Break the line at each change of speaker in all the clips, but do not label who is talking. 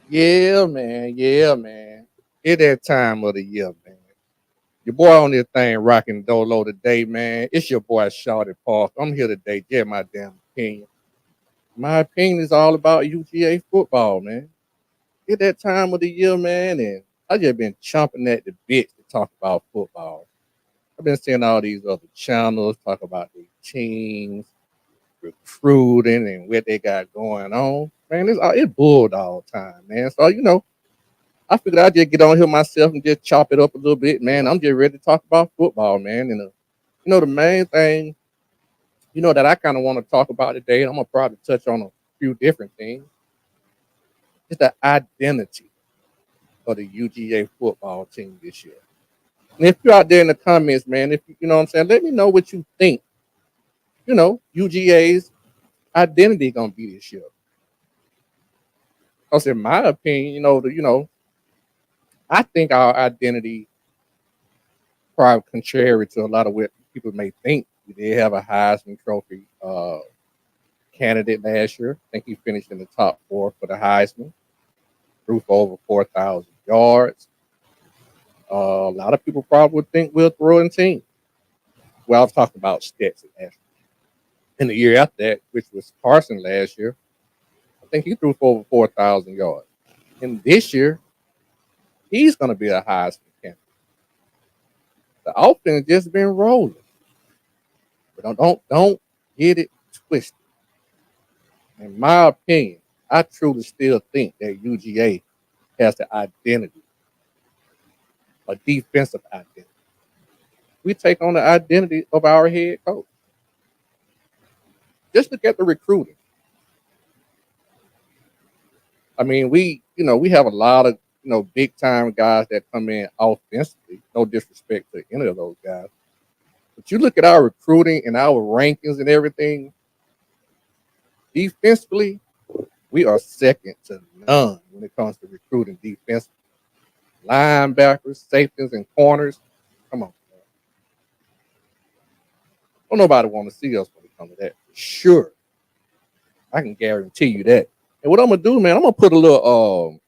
Yeah, man. Yeah, man. It that time of the year, man. Your boy on this thing rocking Dolo today, man. It's your boy Shawty Park. I'm here today. Get my damn opinion. My opinion is all about UGA football, man. It that time of the year, man, and I just been chomping at the bit to talk about football. I've been seeing all these other channels talk about their teams, recruiting, and what they got going on. Man, it's bulldog time, man. So I figured I'd just get on here myself and just chop it up a little bit, man. I'm just ready to talk about football, man. And the main thing, that I kind of want to talk about today, and I'm gonna probably touch on a few different things, is the identity of the UGA football team this year. And if you're out there in the comments, man, if you know what I'm saying, let me know what you think. UGA's identity gonna be this year. Because in my opinion, I think our identity probably contrary to a lot of what people may think. We did have a Heisman Trophy candidate last year. I think he finished in the top four for the Heisman. Threw for over 4,000 yards. A lot of people probably would think we're a throwing team. Well, I was talking about Stetson last year. And the year after that, which was Carson last year, I think he threw for over 4,000 yards. And this year, he's going to be a Heisman candidate. The offense just been rolling. But don't get it twisted. In my opinion, I truly still think that UGA has the identity, a defensive identity. We take on the identity of our head coach. Just look at the recruiting. I mean, we have a lot of, big time guys that come in offensively. No disrespect to any of those guys. But you look at our recruiting and our rankings and everything, defensively, we are second to none when it comes to recruiting defensively. Linebackers, safeties, and corners. Come on. Man. Don't nobody want to see us when it comes to that. For sure. I can guarantee you that. And what I'm gonna do, man, I'm gonna put a little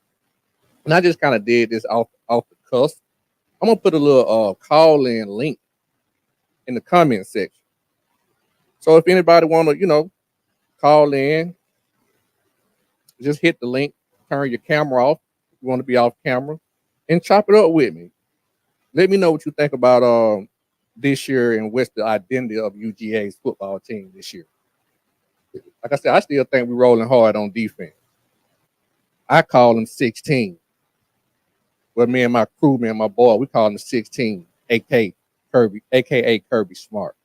and I just kind of did this off the cuff. I'm gonna put a little call in link in the comment section. So if anybody wanna, call in, just hit the link, turn your camera off if you want to be off camera, and chop it up with me. Let me know what you think about this year and what's the identity of UGA's football team this year. Like I said, I still think we're rolling hard on defense. I call them 16. Well, me and my crew, me and my boy, we call them 16, aka Kirby Smart.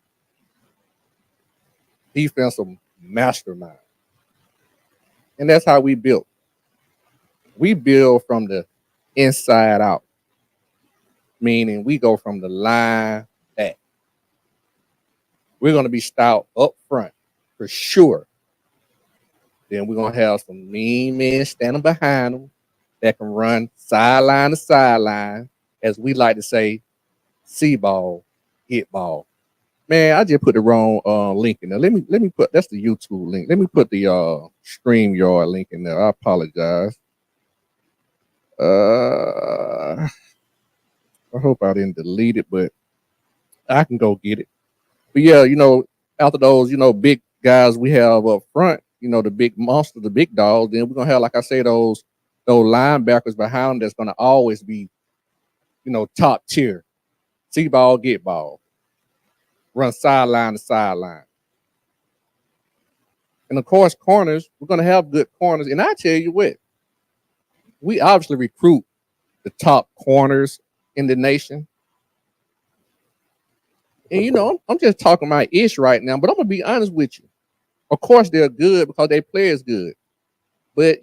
Defensive mastermind. And that's how we built. We build from the inside out, meaning we go from the line back. We're going to be stout up front for sure. Then we're going to have some mean men standing behind them that can run sideline to sideline, as we like to say, see ball, hit ball. Man, I just put the wrong link in there. Let me put that's the YouTube link. Let me put the StreamYard link in there. I apologize. I hope I didn't delete it, but I can go get it. But yeah, after those, big guys we have up front, the big monster, the big dogs, then we're gonna have, like I say, those linebackers behind them that's gonna always be, top tier. See ball, get ball. Run sideline to sideline. And of course, corners, we're gonna have good corners. And I tell you what, we obviously recruit the top corners in the nation. And I'm just talking my ish right now, but I'm gonna be honest with you. Of course, they're good because they play is good. But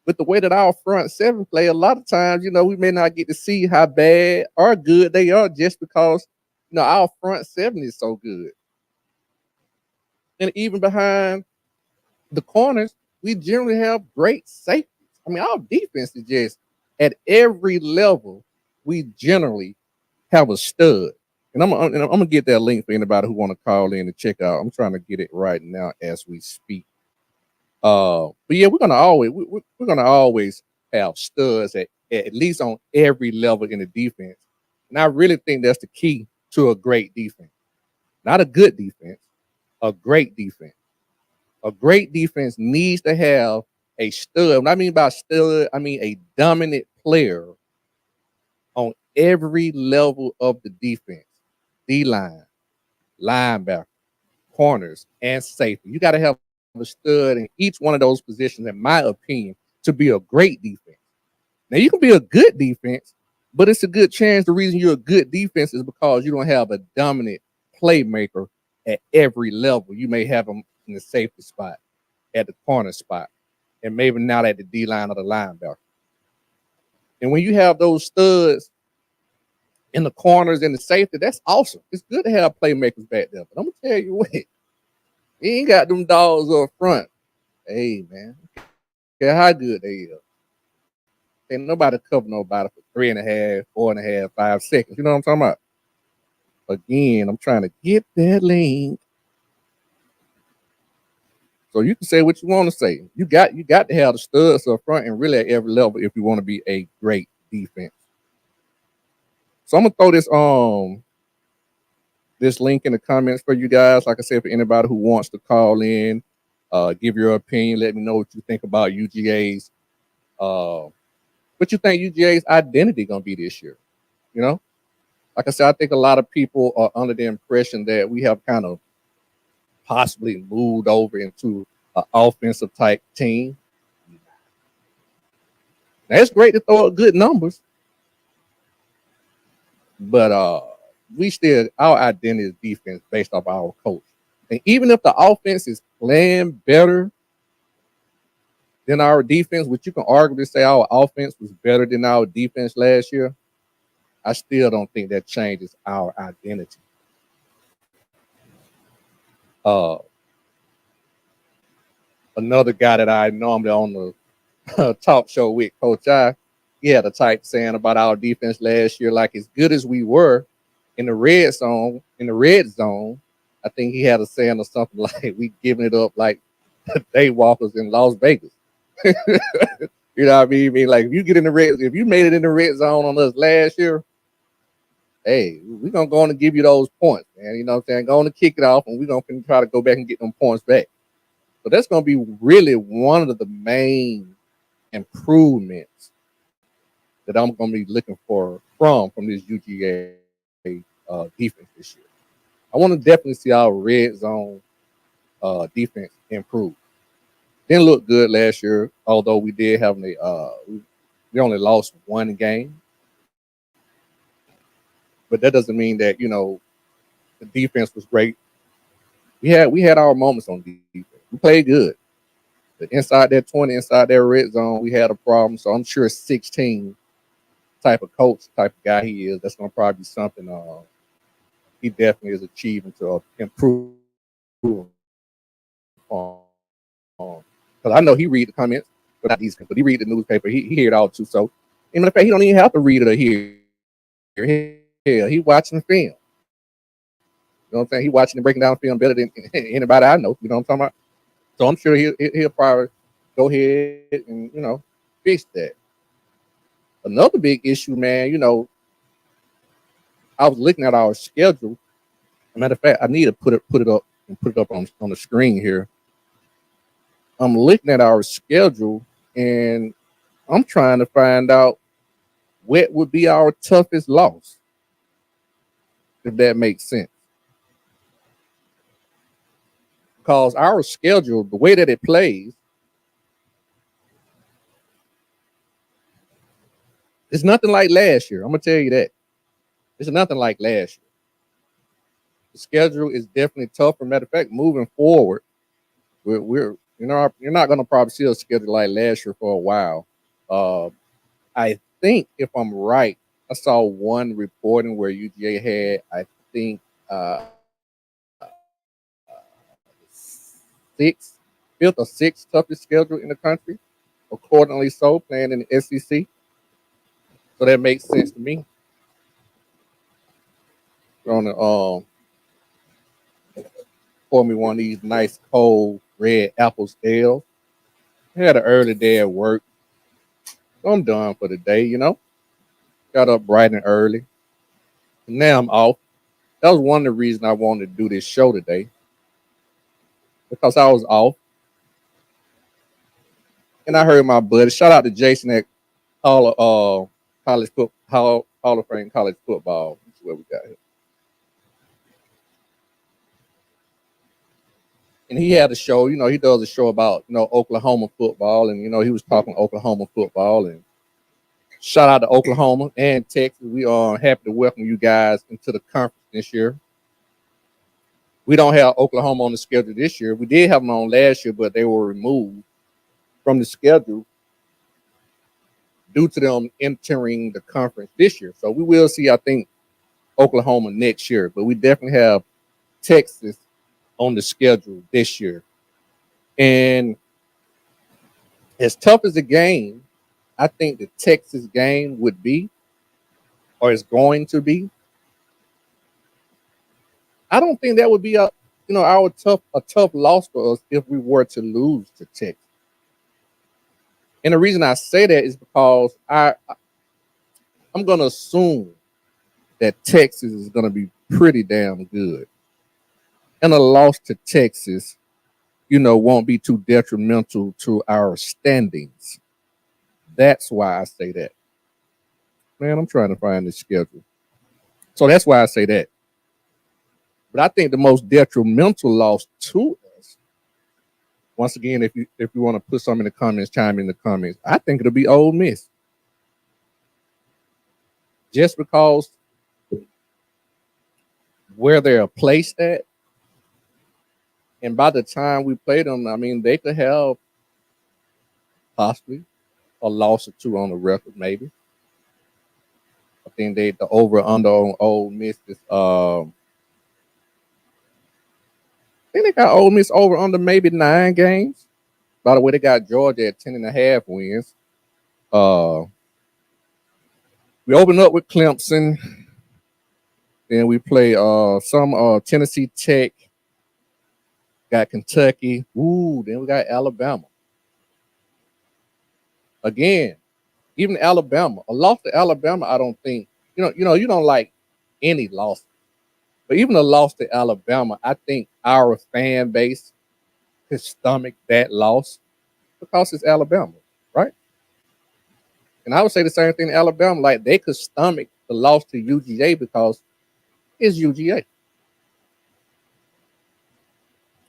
with the way that our front seven play, a lot of times, we may not get to see how bad or good they are just because our front seven is so good. And even behind the corners, we generally have great safeties. I mean, our defense is just at every level. We generally have a stud. And I'm gonna get that link for anybody who want to call in and check out. I'm trying to get it right now as we speak. But yeah, we're gonna always have studs at least on every level in the defense. And I really think that's the key to a great defense. Not a good defense, a great defense. A great defense needs to have a stud. What I mean by stud, I mean a dominant player on every level of the defense. D-line, linebacker, corners, and safety. You got to have a stud in each one of those positions, in my opinion, to be a great defense. Now, you can be a good defense, but it's a good chance the reason you're a good defense is because you don't have a dominant playmaker at every level. You may have them in the safety spot, at the corner spot, and maybe not at the D-line or the linebacker. And when you have those studs in the corners and the safety, that's awesome. It's good to have playmakers back there. But I'm going to tell you what, you ain't got them dogs up front. Hey, man, care how good they is. Ain't nobody cover nobody for 3.5, 4.5, 5 seconds. You know what I'm talking about? Again, I'm trying to get that link. So you can say what you want to say. You got to have the studs up front and really at every level if you want to be a great defense. So I'm gonna throw this link in the comments for you guys. Like I said, for anybody who wants to call in, give your opinion. Let me know what you think about UGA's. What you think UGA's identity gonna be this year? You know, like I said, I think a lot of people are under the impression that we have kind of possibly moved over into an offensive type team. Now, it's great to throw up good numbers, but we still, our identity is defense based off our coach. And even if the offense is playing better than our defense, which you can arguably say our offense was better than our defense last year, I still don't think that changes our identity. Another guy that I normally on the talk show with, Coach I, he had a type saying about our defense last year, like as good as we were in the red zone, I think he had a saying or something like we giving it up like daywalkers in Las Vegas. You know what I mean? Like if you get in the red, if you made it in the red zone on us last year, hey, we're gonna go on and give you those points, man. You know what I'm saying? Go on and kick it off, and we're gonna try to go back and get them points back. So that's gonna be really one of the main improvements that I'm gonna be looking for from this UGA defense this year. I want to definitely see our red zone defense improve. Didn't look good last year, although we did have we only lost one game. But that doesn't mean that, the defense was great. We had our moments on defense. We played good. But inside that 20, inside that red zone, we had a problem. So I'm sure 16 type of coach, type of guy he is, that's gonna probably be something he definitely is achieving to improve on. Because I know he read the comments, but not these, but he read the newspaper. He hear it all too. So, in the fact, he don't even have to read it or hear. He watching the film. You know what I'm saying? He watching and breaking down film better than anybody I know. You know what I'm talking about? So I'm sure he'll probably go ahead and fix that. Another big issue, man. I was looking at our schedule. Matter of fact, I need to put it up on the screen here. I'm looking at our schedule and I'm trying to find out what would be our toughest loss, if that makes sense. Because our schedule, the way that it plays, it's nothing like last year. I'm gonna tell you that. It's nothing like last year. The schedule is definitely tougher. Matter of fact, moving forward, you're not gonna probably see a schedule like last year for a while. I think if I'm right, I saw one reporting where UGA had, I think, fifth or sixth toughest schedule in the country. Accordingly, so playing in the SEC, so that makes sense to me. On the pour me one of these nice cold red apple ales. I had an early day at work. So I'm done for the day, you know. Got up bright and early. And now I'm off. That was one of the reasons I wanted to do this show today. Because I was off. And I heard my buddy. Shout out to Jason at Hall of Fame college football. That's what we got here. And he had a show, you know, he does a show about, you know, Oklahoma football. And, you know, he was talking Oklahoma football. And shout out to Oklahoma and Texas. We are happy to welcome you guys into the conference this year. We don't have Oklahoma on the schedule this year. We did have them on last year, but they were removed from the schedule due to them entering the conference this year. So we will see, I think, Oklahoma next year. But we definitely have Texas on the schedule this year. And as tough as the game, I think the Texas game would be, or is going to be, I don't think that would be a tough loss for us if we were to lose to Texas. And the reason I say that is because I'm going to assume that Texas is going to be pretty damn good. And a loss to Texas, you know, won't be too detrimental to our standings. That's why I say that. Man, I'm trying to find the schedule. So that's why I say that. But I think the most detrimental loss to us, once again, if you want to put some in the comments, chime in the comments, I think it'll be Ole Miss. Just because where they're placed at, and by the time we play them, I mean, they could have possibly a loss or two on the record, maybe. I think the over under on Ole Miss is I think they got Ole Miss over under maybe 9 games. By the way, they got Georgia at 10.5 wins. We open up with Clemson. Then we play some Tennessee Tech. Got Kentucky. Ooh, then we got Alabama. Again, even Alabama. A loss to Alabama, I don't think, you don't like any loss. But even a loss to Alabama, I think our fan base could stomach that loss because it's Alabama, right? And I would say the same thing to Alabama. Like, they could stomach the loss to UGA because it's UGA.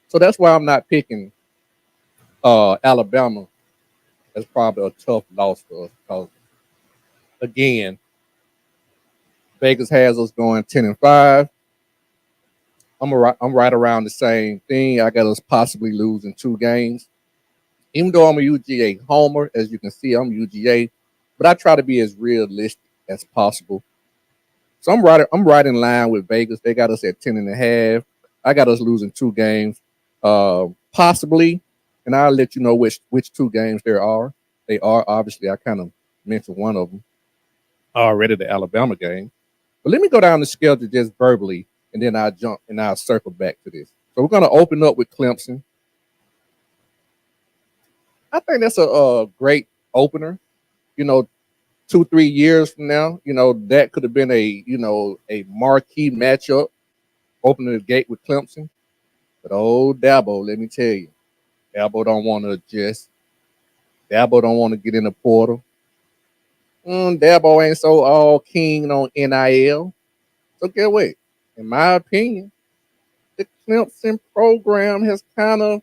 So that's why I'm not picking Alabama as probably a tough loss for us. Because, again, Vegas has us going 10-5. I'm right around the same thing. I got us possibly losing 2 games. Even though I'm a UGA homer, as you can see, I'm UGA, but I try to be as realistic as possible. So I'm right in line with Vegas. They got us at 10.5. I got us losing 2 games, possibly, and I'll let you know which 2 games there are. They are, obviously, I kind of mentioned one of them already, the Alabama game. But let me go down the schedule just verbally, and then I'll jump and I'll circle back to this. So we're going to open up with Clemson. I think that's a great opener. 2-3 years from now, that could have been a marquee matchup, opening the gate with Clemson. But Dabo, let me tell you, Dabo don't want to adjust. Dabo don't want to get in the portal. Dabo ain't so all keen on NIL. So get what? In my opinion, the Clemson program has kind of,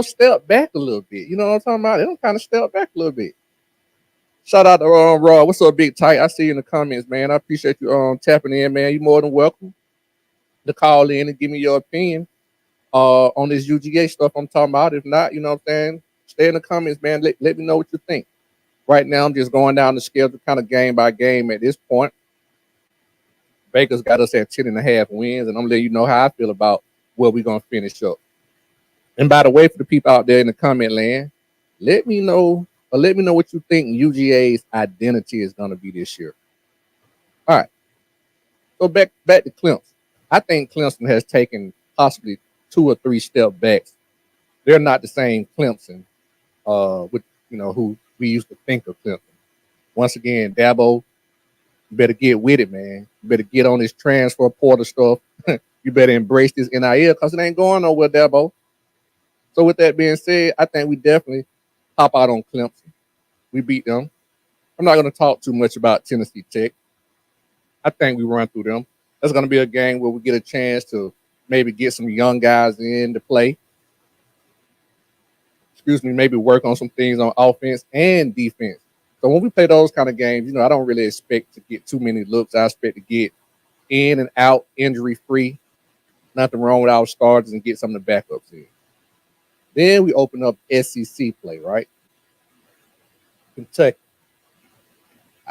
stepped back a little bit. You know what I'm talking about? They don't kind of step back a little bit. Shout out to Raw. What's up, Big Tight? I see you in the comments, man. I appreciate you tapping in, man. You're more than welcome to call in and give me your opinion on this UGA stuff I'm talking about. If not, you know what I'm saying, stay in the comments, man. Let me know what you think. Right now, I'm just going down the schedule kind of game by game at this point. Baker's got us at 10.5 wins, and I'm letting you know how I feel about where we're going to finish up. And by the way, for the people out there in the comment land, let me know what you think UGA's identity is going to be this year. All right. So back to Clemson. I think Clemson has taken possibly 2 or 3 step backs. They're not the same Clemson, with who we used to think of Clemson. Once again, Dabo, you better get with it, man. You better get on this transfer portal stuff. You better embrace this NIL because it ain't going nowhere, Dabo. So with that being said, I think we definitely pop out on Clemson. We beat them. I'm not going to talk too much about Tennessee Tech. I think we run through them. That's going to be a game where we get a chance to maybe get some young guys in to play. Maybe work on some things on offense and defense. So when we play those kind of games, I don't really expect to get too many looks. I expect to get in and out injury free. Nothing wrong with our starters and get some of the backups in. Then we open up SEC play, right? Kentucky.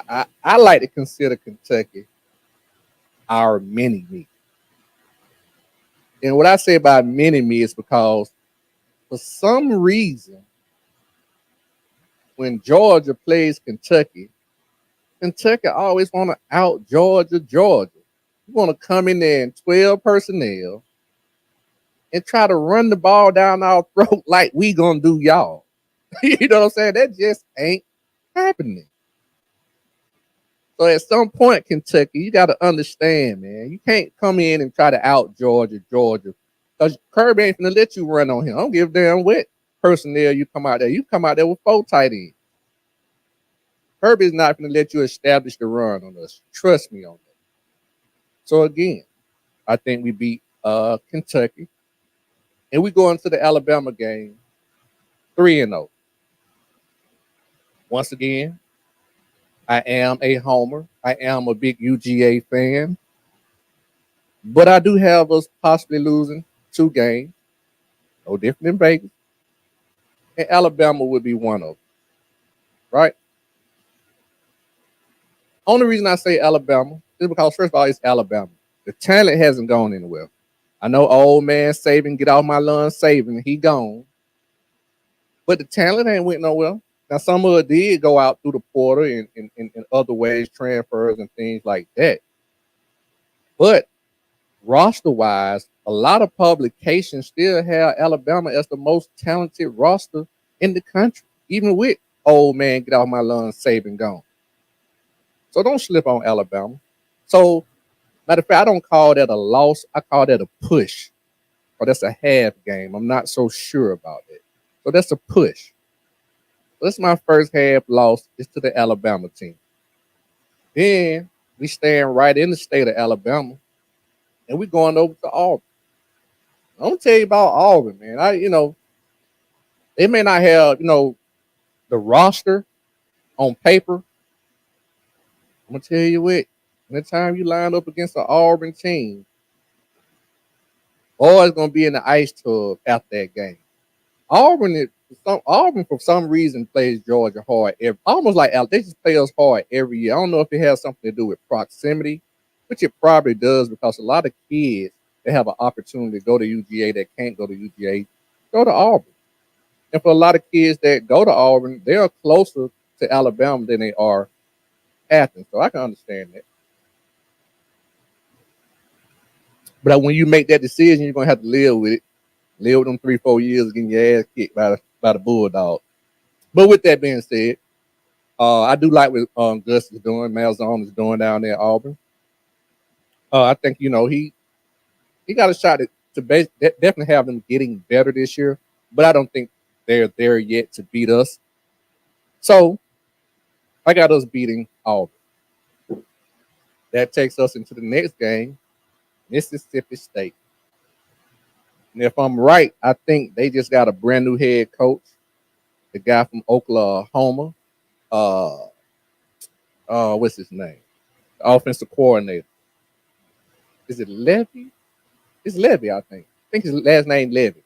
I like to consider Kentucky our mini me. And what I say about mini me is because for some reason, when Georgia plays Kentucky always want to out Georgia. You want to come in there in 12 personnel and try to run the ball down our throat like we gonna do y'all. You know what I'm saying? That just ain't happening. So at some point, Kentucky, you got to understand, man. You can't come in and try to out Georgia. Because Kirby ain't going to let you run on him. I don't give a damn what personnel you come out there. You come out there with 4 tight ends. Kirby's not going to let you establish the run on us. Trust me on that. So again, I think we beat Kentucky. And we go into the Alabama game 3-0. Once again, I am a homer. I am a big UGA fan. But I do have us possibly losing 2 games. No different than Vegas. And Alabama would be one of them. Right? Only reason I say Alabama is because, first of all, it's Alabama. The talent hasn't gone anywhere. I know old man Saban, get off my lawn Saban, he gone. But the talent ain't went nowhere. Now, some of it did go out through the portal in other ways, transfers and things like that. But roster-wise, a lot of publications still have Alabama as the most talented roster in the country, even with old man, get off my lawn Saban gone. So don't slip on Alabama. So, matter of fact, I don't call that a loss. I call that a push. Or that's a half game. I'm not so sure about it. So that's a push. That's my first half loss is to the Alabama team. Then we stand right in the state of Alabama, and we're going over to Auburn. I'm gonna tell you about Auburn, man. They may not have, the roster on paper. I'm gonna tell you what. The time you line up against the Auburn team, it's gonna be in the ice tub after that game. Auburn for some reason plays Georgia hard. Almost like they just play us hard every year. I don't know if it has something to do with proximity, which it probably does because a lot of kids that have an opportunity to go to UGA that can't go to UGA go to Auburn. And for a lot of kids that go to Auburn, they are closer to Alabama than they are Athens. So I can understand that. But when you make that decision, you're gonna have to live with it. Live with them 3-4 years getting your ass kicked by the Bulldog. But with that being said, I do like what Gus is doing, Malzahn is doing down there at Auburn. I think he got a shot to definitely have them getting better this year, but I don't think they're there yet to beat us. So I got us beating Auburn. That takes us into the next game, Mississippi State. And if I'm right, I think they just got a brand new head coach, the guy from Oklahoma. What's his name? The offensive coordinator. Is it Levy? It's Levy, I think. I think his last name Levy.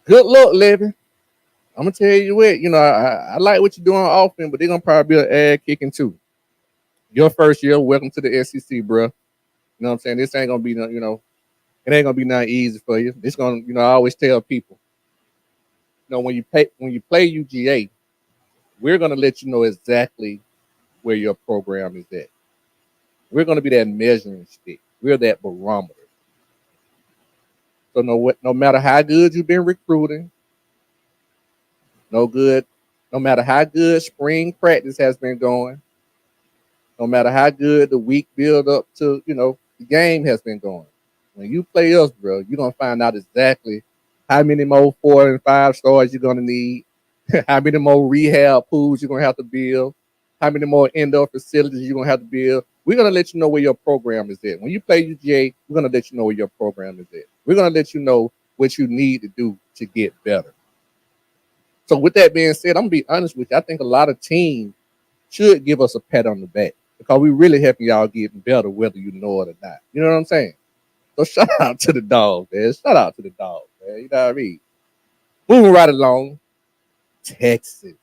Good luck, Levy. I'm gonna tell you what, I like what you're doing on offense, but they're gonna probably be an ass kicking too. Your first year, welcome to the SEC, bro. You know what I'm saying? This ain't gonna be it ain't gonna be nothing easy for you. It's gonna, I always tell people, when you play UGA, we're gonna let you know exactly where your program is at. We're gonna be that measuring stick. We're that barometer. So no matter how good you've been recruiting, no good No matter how good spring practice has been going, no matter how good the week build up to, the game has been going. When you play us, bro, you're gonna find out exactly how many more 4 and 5 stars you're gonna need, how many more rehab pools you're gonna have to build, how many more indoor facilities you're gonna have to build. We're gonna let you know where your program is at. When you play UGA, we're gonna let you know where your program is at. We're gonna let you know what you need to do to get better. So with that being said, I'm gonna be honest with you. I think a lot of teams should give us a pat on the back because we really helping y'all getting better, whether you know it or not. You know what I'm saying? So shout out to the dog, man. Shout out to the dog, man. You know what I mean? Moving right along, Texas.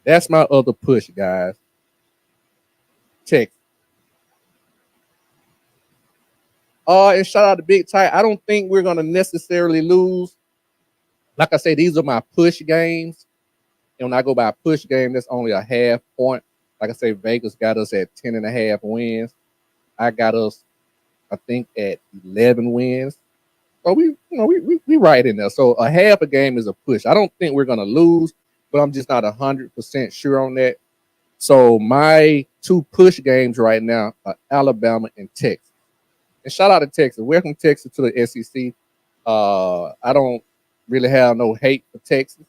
That's my other push, guys. Texas. And shout out to Big Ty. I don't think we're gonna necessarily lose. Like I say, these are my push games. And when I go by a push game, that's only a half point. Like I say, Vegas got us at 10.5 wins. I got us, I think, at 11 wins. So we right in there. So a half a game is a push. I don't think we're gonna lose, but I'm just not 100% sure on that. So my two push games right now are Alabama and Texas. And shout out to Texas. Welcome Texas to the SEC. I don't really have no hate for Texas.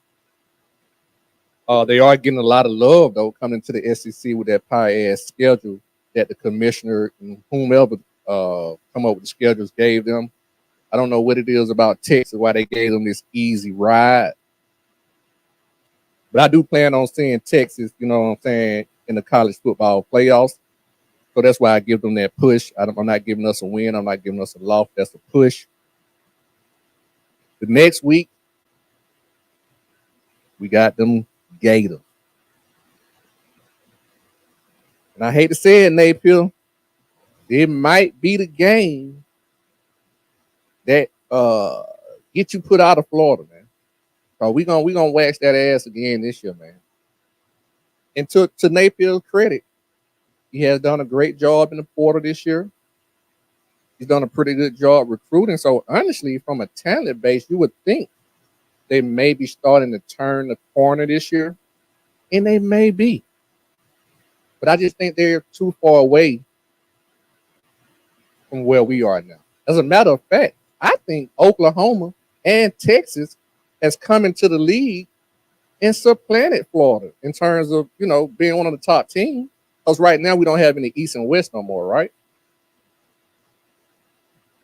They are getting a lot of love though coming to the SEC with that pie ass schedule that the commissioner and whomever come up with the schedules gave them. I don't know what it is about Texas why they gave them this easy ride, but I do plan on seeing Texas. You know what I'm saying, in the college football playoffs. So that's why I give them that push. I'm not giving us a win. I'm not giving us a loss. That's a push. The next week we got them Gators. And I hate to say it, Napier, it might be the game that get you put out of Florida, man. So we gonna wax that ass again this year, man. And to Napier's credit, he has done a great job in the portal this year. He's done a pretty good job recruiting. So honestly, from a talent base, you would think they may be starting to turn the corner this year, and they may be. But I just think they're too far away from where we are now. As a matter of fact, I think Oklahoma and Texas has come into the league and supplanted Florida in terms of, being one of the top teams. Because right now we don't have any East and West no more, right?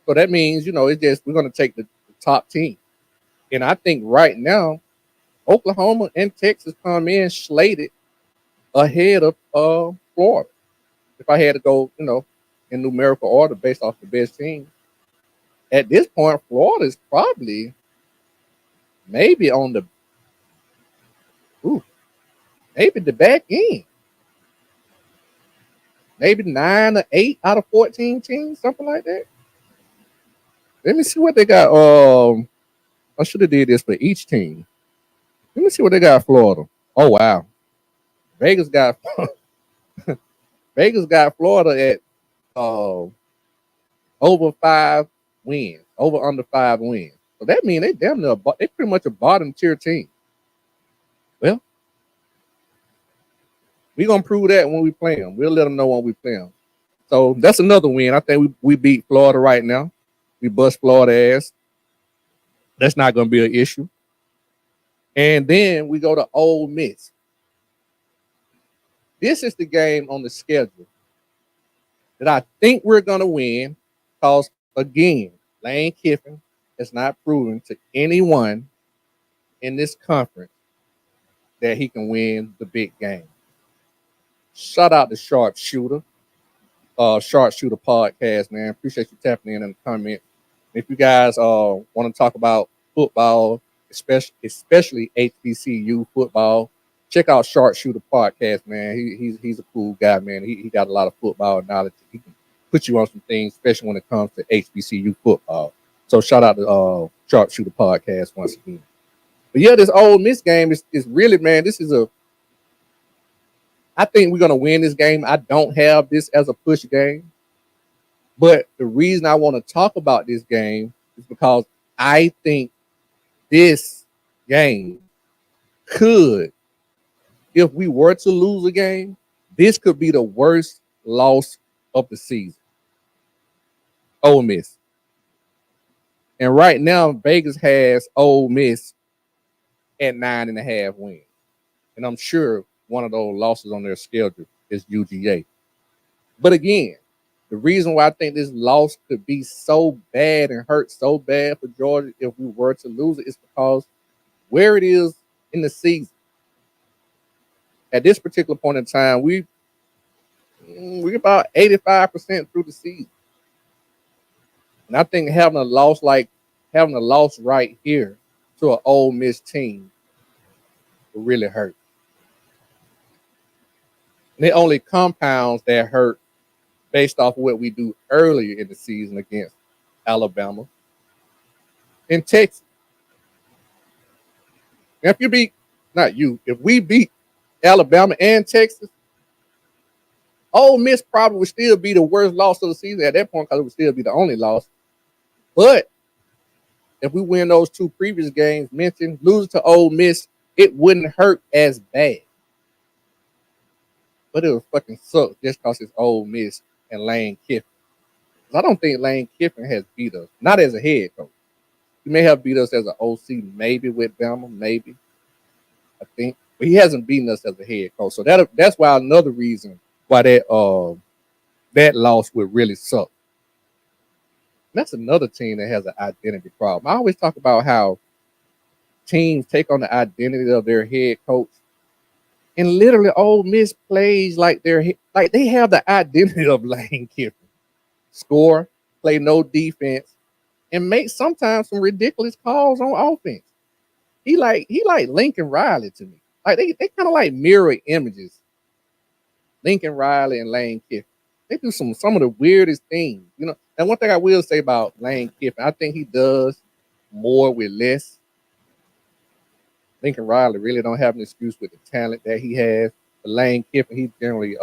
So that means, it's just we're going to take the top team. And I think right now, Oklahoma and Texas come in slated ahead of Florida. If I had to go, in numerical order based off the best team, at this point, Florida is probably maybe on maybe the back end. Maybe 9 or 8 out of 14 teams, something like that. Let me see what they got. I should have did this for each team. Let me see what they got. Florida. Oh wow, Vegas got Vegas got Florida at over 5 wins, over under 5 wins. So that means they damn near they pretty much a bottom tier team. Well, we're gonna prove that when we play them. We'll let them know when we play them. So that's another win. I think we beat Florida right now. We bust Florida ass. That's not gonna be an issue. And then we go to Ole Miss. This is the game on the schedule that I think we're gonna win. Because again, Lane Kiffin has not proven to anyone in this conference that he can win the big game. Shout out to Sharpshooter Podcast, man. Appreciate you tapping in the comment. If you guys want to talk about football, especially HBCU football, check out Sharpshooter Podcast, man. He's a cool guy, man. He got a lot of football knowledge. He can put you on some things, especially when it comes to HBCU football. So shout out to Sharpshooter Podcast once again. But yeah, this Ole Miss game is really, man, I think we're going to win this game. I don't have this as a push game. But the reason I want to talk about this game is because I think this game could, if we were to lose a game, this could be the worst loss of the season. Ole Miss. And right now, Vegas has Ole Miss at 9.5 wins. And I'm sure one of those losses on their schedule is UGA. But again, the reason why I think this loss could be so bad and hurt so bad for Georgia if we were to lose it is because where it is in the season. At this particular point in time, we're about 85% through the season. And I think having a loss right here to an Ole Miss team will really hurt. And it only compounds that hurt based off of what we do earlier in the season against Alabama and Texas. Now, if we beat Alabama and Texas, Ole Miss probably would still be the worst loss of the season at that point because it would still be the only loss. But if we win those two previous games mentioned, losing to Ole Miss, it wouldn't hurt as bad. But it would fucking suck just because it's Ole Miss and Lane Kiffin. I don't think Lane Kiffin has beat us, not as a head coach. He may have beat us as an OC, maybe with Bama, maybe. I think. But he hasn't beaten us as a head coach. So that's why another reason why that loss would really suck. That's another team that has an identity problem. I always talk about how teams take on the identity of their head coach. And literally Ole Miss plays like they have the identity of Lane Kiffin. Score, play no defense, and make sometimes some ridiculous calls on offense. He like Lincoln Riley to me. Like they kind of like mirror images. Lincoln Riley and Lane Kiffin. They do some of the weirdest things, you know. And one thing I will say about Lane Kiffin, I think he does more with less. Lincoln Riley really don't have an excuse with the talent that he has. But Lane Kiffin, he generally,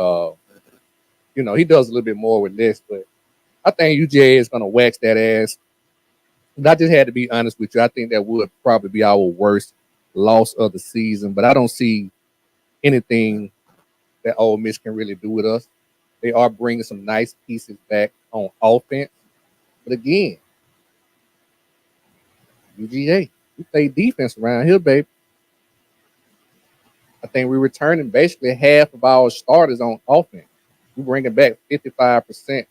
he does a little bit more with less. But I think UGA is going to wax that ass. And I just had to be honest with you. I think that would probably be our worst loss of the season. But I don't see anything that Ole Miss can really do with us. They are bringing some nice pieces back on offense. But again, UGA, we play defense around here, baby. I think we're returning basically half of our starters on offense. We're bringing back 55%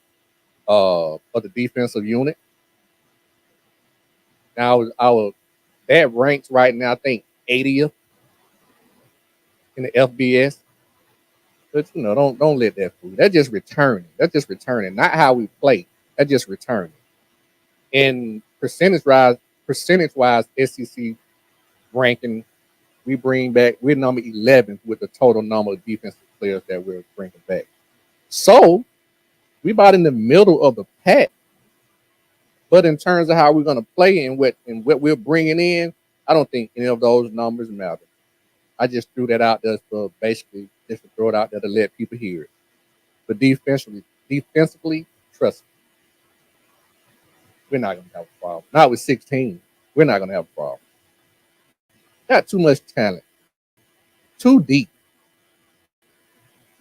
of the defensive unit. Now, that ranks right now, I think, 80th in the FBS. But don't let that fool. That's just returning. That's just returning. Not how we play. That's just returning. And percentage-wise, SEC ranking, we're number 11 with the total number of defensive players that we're bringing back. So we about in the middle of the pack. But in terms of how we're going to play and what we're bringing in, I don't think any of those numbers matter. I just threw that out there for basically just to throw it out there to let people hear it. But defensively, trust me, we're not going to have a problem. Not with 16. We're not going to have a problem. Got too much talent. Too deep.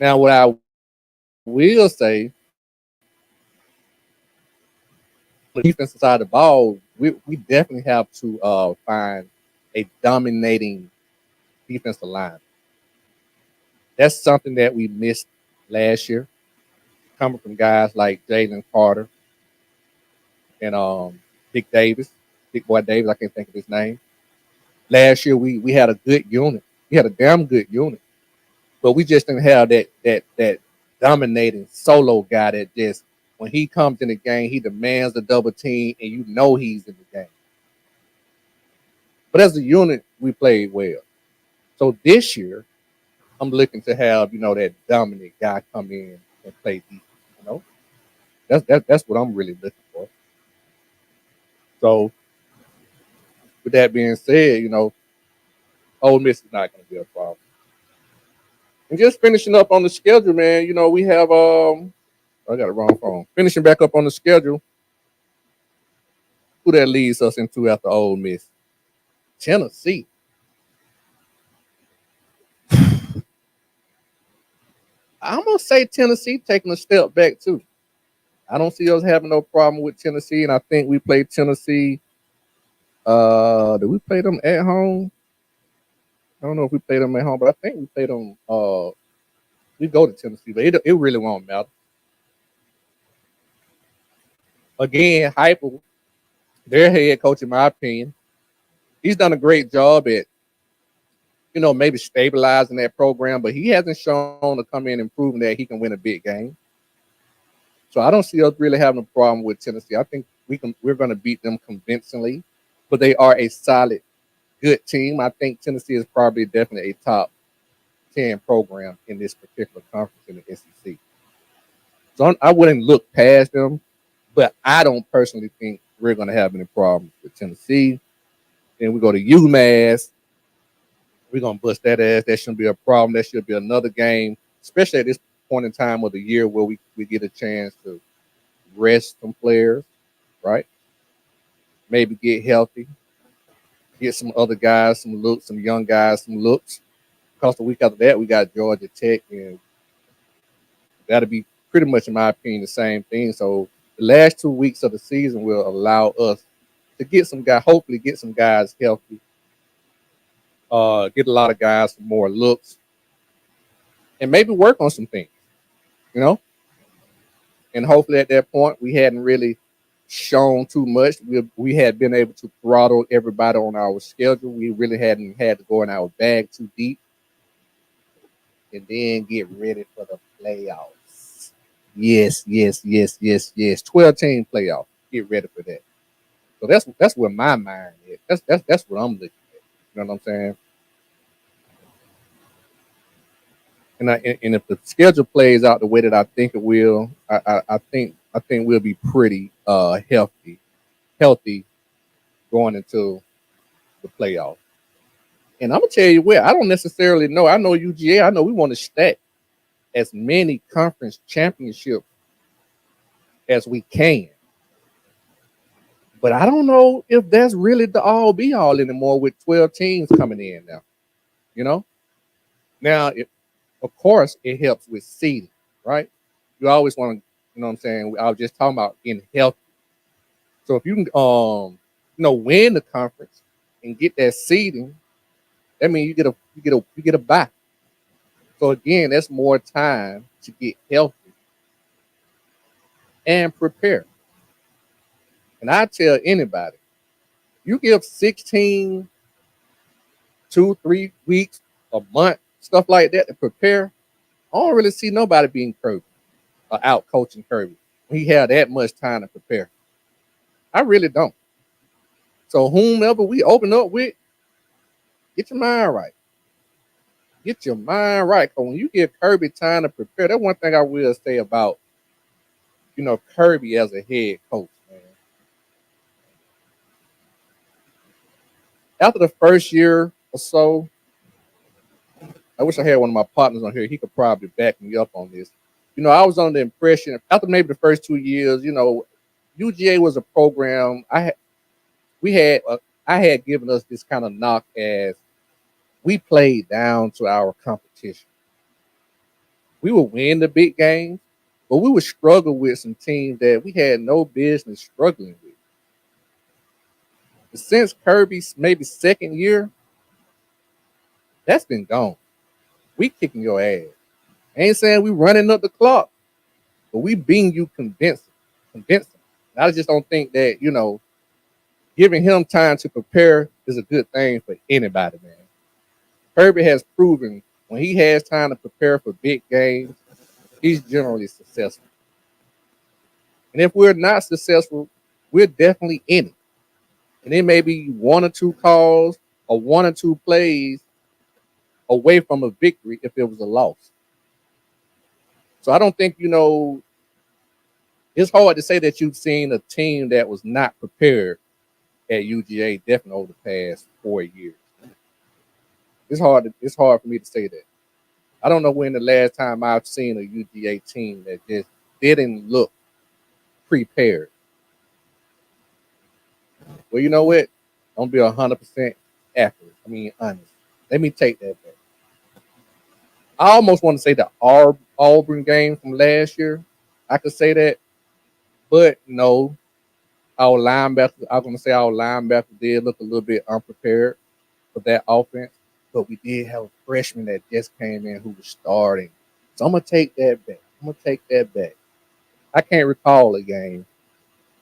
Now, what I will say, the defensive side of the ball, we definitely have to find a dominating defensive line. That's something that we missed last year, coming from guys like Jalen Carter and Big Boy Davis. I can't think of his name. Last year we had a good unit. We had a damn good unit, but we just didn't have that dominating solo guy that just when he comes in the game, he demands the double team, and you know he's in the game. But as a unit, we played well. So this year, I'm looking to have that dominant guy come in and play defense. That's what I'm really looking for. So with that being said, Ole Miss is not going to be a problem. And just finishing up on the schedule, man. We have I got the wrong phone. Finishing back up on the schedule. Who that leads us into after Ole Miss? Tennessee. I'm gonna say Tennessee taking a step back too. I don't see us having no problem with Tennessee, and I think we play Tennessee. Do we play them at home? I don't know if we play them at home, but I think we play them. We go to Tennessee, but it really won't matter. Again, Hyper, their head coach, in my opinion, he's done a great job at maybe stabilizing that program, but he hasn't shown to come in and proven that he can win a big game. So I don't see us really having a problem with Tennessee. I think we're going to beat them convincingly, but they are a solid, good team. I think Tennessee is probably definitely a top 10 program in this particular conference in the SEC. So I wouldn't look past them, but I don't personally think we're going to have any problems with Tennessee. Then we go to UMass. We're going to bust that ass. That shouldn't be a problem. That should be another game, especially at this point in time of the year where we get a chance to rest some players, right? Maybe get healthy, get some other guys some looks, some young guys some looks. Because the week after that, we got Georgia Tech, and that'll be pretty much, in my opinion, the same thing. So the last 2 weeks of the season will allow us to get some guys, hopefully get some guys healthy, get a lot of guys some more looks, and maybe work on some things, you know. And hopefully at that point, we hadn't really shown too much. We had been able to throttle everybody on our schedule. We really hadn't had to go in our bag too deep, and then get ready for the playoffs. Yes, yes, yes, yes, yes. 12-team playoff. Get ready for that. So that's where my mind is. That's what I'm looking at. You know what I'm saying? And if the schedule plays out the way that I think it will, I think we'll be pretty healthy going into the playoff. And I'm gonna tell you what, I don't necessarily know. I know UGA. I know we want to stack as many conference championships as we can. But I don't know if that's really the all be all anymore with 12 teams coming in now. You know? Now, of course, it helps with seeding, right? You always want to, what I'm saying? I was just talking about in health. So if you can, win the conference and get that seeding, that means you get a bye. So again, that's more time to get healthy and prepare. And I tell anybody, you give 16, 2, 3 weeks, a month, stuff like that to prepare. I don't really see nobody being Kirby or out coaching Kirby. He had that much time to prepare. I really don't. So whomever we open up with, get your mind right. Get your mind right. Because when you give Kirby time to prepare, that's one thing I will say about, Kirby as a head coach, man. After the first year or so, I wish I had one of my partners on here. He could probably back me up on this. I was under the impression after maybe the first 2 years, UGA was a program I had given us this kind of knock as we played down to our competition. We would win the big games, but we would struggle with some teams that we had no business struggling with. But since Kirby's maybe second year, that's been gone. We kicking your ass. I ain't saying we running up the clock, but we being you convincing. I just don't think that, giving him time to prepare is a good thing for anybody, man. Kirby has proven when he has time to prepare for big games, he's generally successful. And if we're not successful, we're definitely in it. And it may be one or two calls or one or two plays away from a victory if it was a loss. So I don't think, it's hard to say that you've seen a team that was not prepared at UGA definitely over the past 4 years. It's hard for me to say that. I don't know when the last time I've seen a UGA team that just didn't look prepared. Well, you know what? I'm gonna be 100% accurate. I mean, honest. Let me take that back. I almost want to say the Auburn game from last year. I could say that, but no, our linebacker. I'm gonna say our linebacker did look a little bit unprepared for that offense, but we did have a freshman that just came in who was starting. So I'm gonna take that back. I'm gonna take that back. I can't recall a game,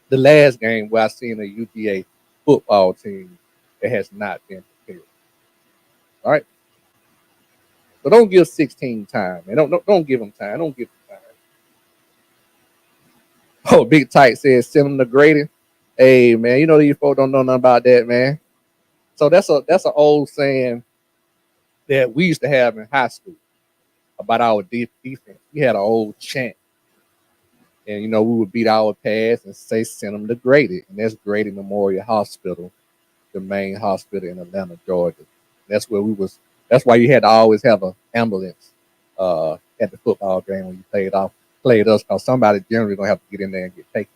the last game where I seen a UGA football team that has not been prepared. All right, so don't give 16 time, man. Don't give them time. Don't give them time. Oh, Big Tight says send them to Grady. Hey man, you know these folks don't know nothing about that, man. So that's an old saying that we used to have in high school about our defense. We had an old chant, and we would beat our pass and say send them to Grady, and that's Grady Memorial Hospital, the main hospital in Atlanta, Georgia. That's where we was. That's why you had to always have an ambulance at the football game when you played us, because somebody generally gonna have to get in there and get taken.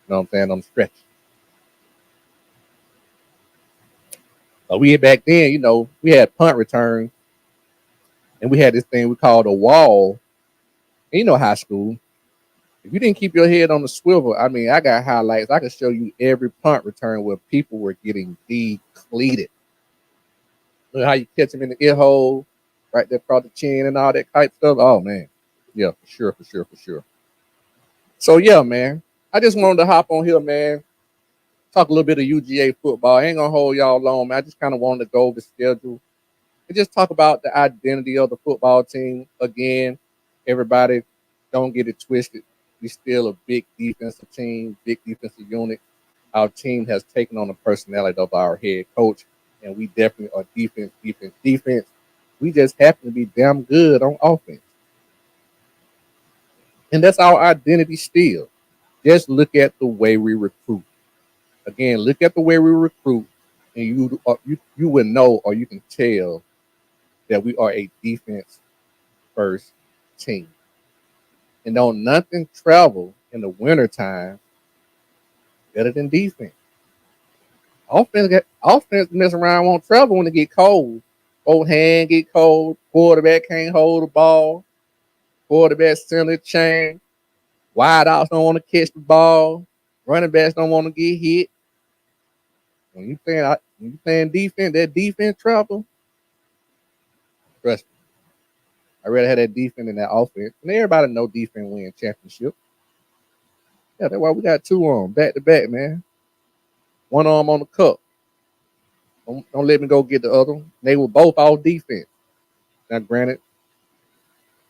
You know what I'm saying, on the stretch. But we back then, we had punt return, and we had this thing we called a wall. And high school. If you didn't keep your head on the swivel, I mean, I got highlights. I can show you every punt return where people were getting depleted. Look how you catch them in the ear hole, right there across the chin and all that type stuff. Oh man, yeah, for sure, for sure, for sure. So yeah, man, I just wanted to hop on here, man. Talk a little bit of UGA football. I ain't gonna hold y'all long, man. I just kind of wanted to go over the schedule and just talk about the identity of the football team again. Everybody, don't get it twisted. We still a big defensive team, big defensive unit. Our team has taken on the personality of our head coach, and we definitely are defense, defense, defense. We just happen to be damn good on offense. And that's our identity still. Just look at the way we recruit. Again, look at the way we recruit, and you would know, or you can tell, that we are a defense first team. And don't nothing travel in the wintertime better than defense. Offense mess around won't travel when it get cold. Both hand get cold. Quarterback can't hold the ball. Quarterback center chain. Wide outs don't want to catch the ball. Running backs don't want to get hit. When you playing defense, that defense travel. Trust me. I rather have that defense than that offense. And everybody know defense win championship. Yeah, that's why we got two on back to back, man. One arm on the cup. Don't let me go get the other one. They were both all defense. Now, granted,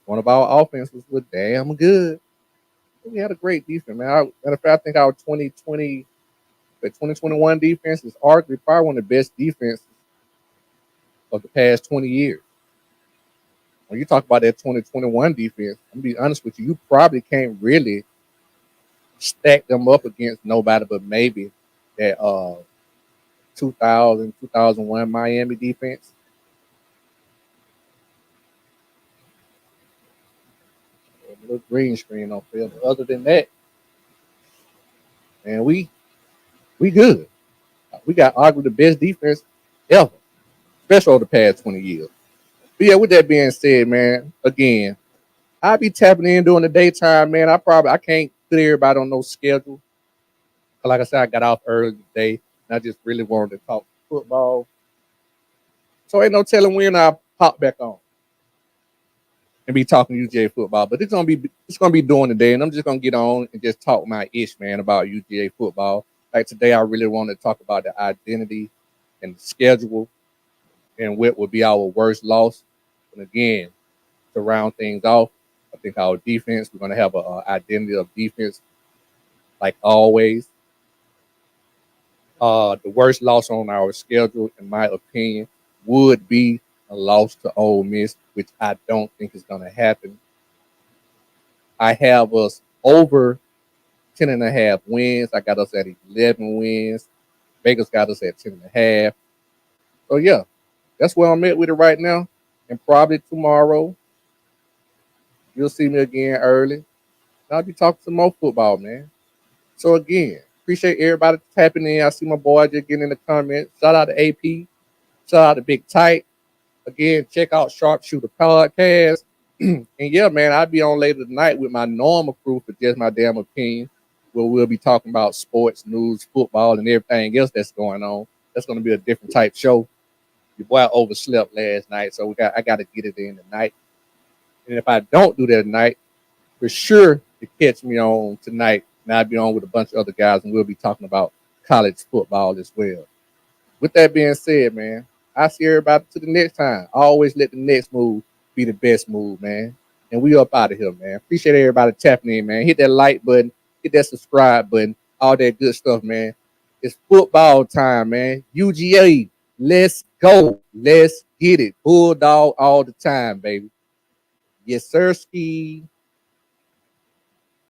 one of our offenses was damn good. We had a great defense, man. Matter of fact, I think our 2021 defense is arguably probably one of the best defenses of the past 20 years. When you talk about that 2021 defense, I'm gonna be honest with you, you probably can't really stack them up against nobody but maybe that 2001 Miami defense. A little green screen on field. But other than that, man, we good. We got arguably the best defense ever, especially over the past 20 years. But yeah, with that being said, man, again, I'll be tapping in during the daytime, man. I can't put everybody on no schedule. Like I said, I got off early today, and I just really wanted to talk football. So ain't no telling when I'll pop back on and be talking UGA football. But it's gonna be during the day, and I'm just gonna get on and just talk my ish, man, about UGA football. Like today, I really want to talk about the identity and the schedule and what would be our worst loss. And again, to round things off, I think our defense, we're gonna have an identity of defense like always. The worst loss on our schedule, in my opinion, would be a loss to Ole Miss, which I don't think is going to happen. I have us over 10 and a half wins. I got us at 11 wins. Vegas got us at 10 and a half. So, yeah, that's where I'm at with it right now. And probably tomorrow, you'll see me again early. I'll be talking some more football, man. So, again, appreciate everybody tapping in. I see my boy just getting in the comments. Shout out to AP. Shout out to Big Tight. Again, check out Sharpshooter Podcast. And yeah, man, I'll be on later tonight with my normal crew for just my damn opinion, where we'll be talking about sports, news, football, and everything else that's going on. That's going to be a different type show. Your boy overslept last night, so I got to get it in tonight. And if I don't do that tonight, for sure to catch me on tonight, and I'll be on with a bunch of other guys, and we'll be talking about college football as well. With that being said, man, I see everybody to the next time. Always let the next move be the best move, man. And we up out of here, man. Appreciate everybody tapping in, man. Hit that like button, hit that subscribe button, all that good stuff, man. It's football time, man. UGA, let's go. Let's get it. Bulldog all the time, baby. Yes, sir, ski.